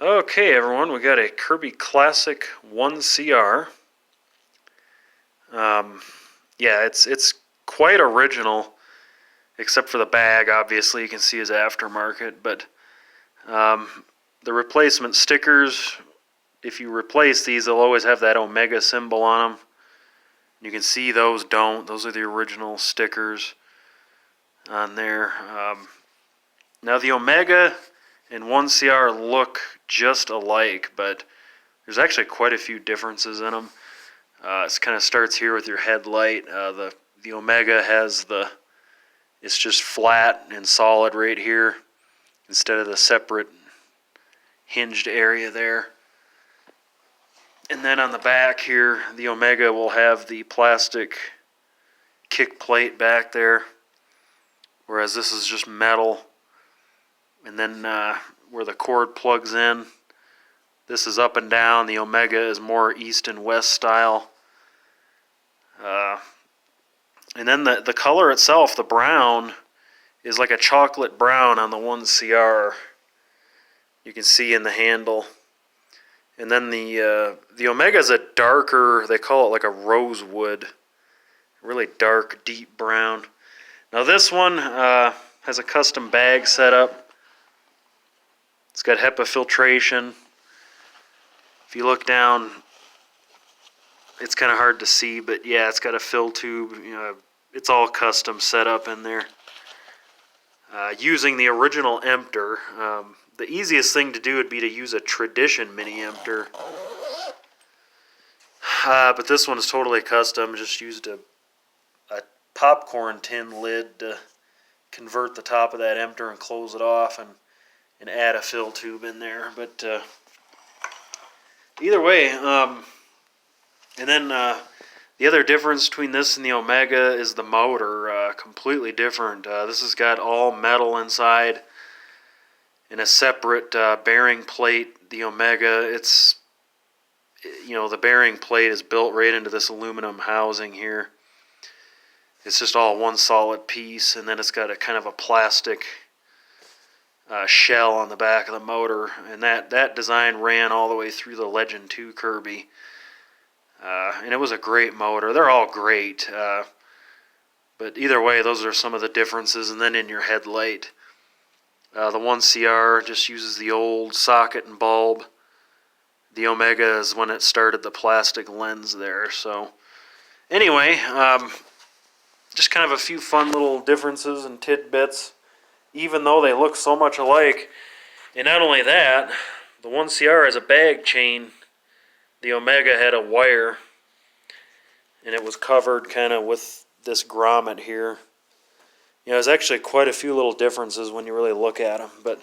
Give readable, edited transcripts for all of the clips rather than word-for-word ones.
Okay, everyone, we got a Kirby Classic 1CR. Yeah, it's quite original, except for the bag. Obviously, you can see is aftermarket, but the replacement stickers, if you replace these, they'll always have that Omega symbol on them. You can see those don't. Those are the original stickers on there. Now the Omega and 1CR look just alike, but there's actually quite a few differences in them. It kind of starts here with your headlight. The Omega has it's just flat and solid right here instead of the separate hinged area there. And then on the back here, the Omega will have the plastic kick plate back there, whereas this is just metal. And then where the cord plugs in, this is up and down. The Omega is more east and west style. And then the color itself, the brown, is like a chocolate brown on the 1CR. You can see in the handle. And then the Omega is a darker, they call it like a rosewood, really dark, deep brown. Now this one has a custom bag setup. It's got HEPA filtration. If you look down, it's kind of hard to see, but yeah, it's got a fill tube. It's all custom set up in there. Using the original emptor, the easiest thing to do would be to use a Tradition mini emptor. But this one is totally custom. Just used a popcorn tin lid to convert the top of that emptor and close it off and add a fill tube in there. But either way, and then the other difference between this and the Omega is the motor. Completely different. This has got all metal inside and a separate bearing plate. The Omega, the bearing plate is built right into this aluminum housing here. It's just all one solid piece, and then it's got a kind of a plastic shell on the back of the motor, and that design ran all the way through the Legend 2 Kirby. And it was a great motor. They're all great, but either way, those are some of the differences. And then in your headlight, the 1CR just uses the old socket and bulb. The Omega is when it started the plastic lens there. So anyway, just kind of a few fun little differences and tidbits, even though they look so much alike. And not only that, the 1CR has a bag chain. The Omega had a wire, and it was covered kind of with this grommet here. There's actually quite a few little differences when you really look at them. But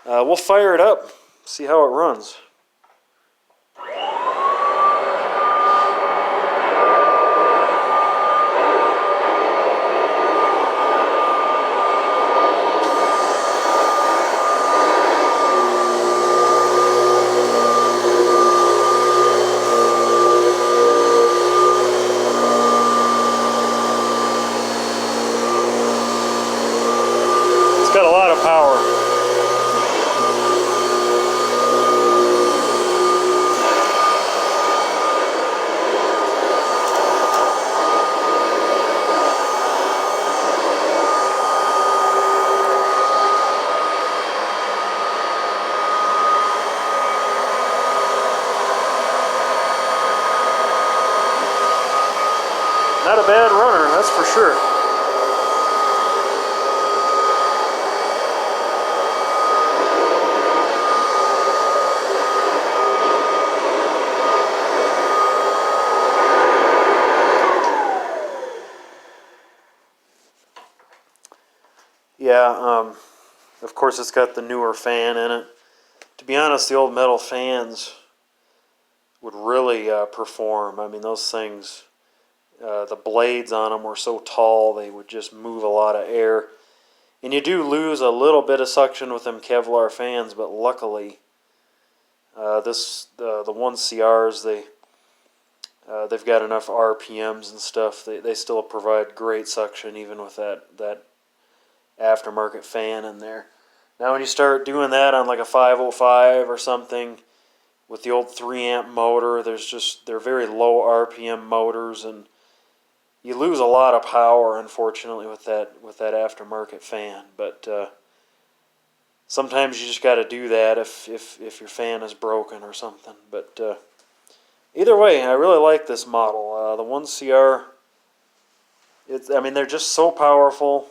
we'll fire it up, see how it runs. It's got a lot of power. Not a bad runner, that's for sure. Yeah, of course it's got the newer fan in it. To be honest, the old metal fans would really perform. I mean, those things, the blades on them were so tall they would just move a lot of air. And you do lose a little bit of suction with them Kevlar fans, but luckily the 1CRs, they've got enough RPMs and stuff. They still provide great suction even with that aftermarket fan in there. Now when you start doing that on like a 505 or something with the old 3 amp motor, they're very low RPM motors, and you lose a lot of power, unfortunately, with that aftermarket fan. But sometimes you just got to do that if your fan is broken or something. But either way, I really like this model. The 1CR, they're just so powerful.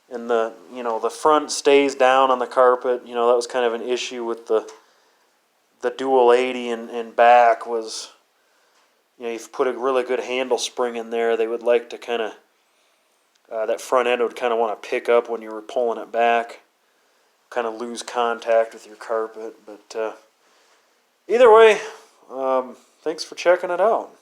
And the front stays down on the carpet. That was kind of an issue with the dual 80 and back was, you've put a really good handle spring in there. They would like to kind of, that front end would kind of want to pick up when you were pulling it back, kind of lose contact with your carpet. But either way, thanks for checking it out.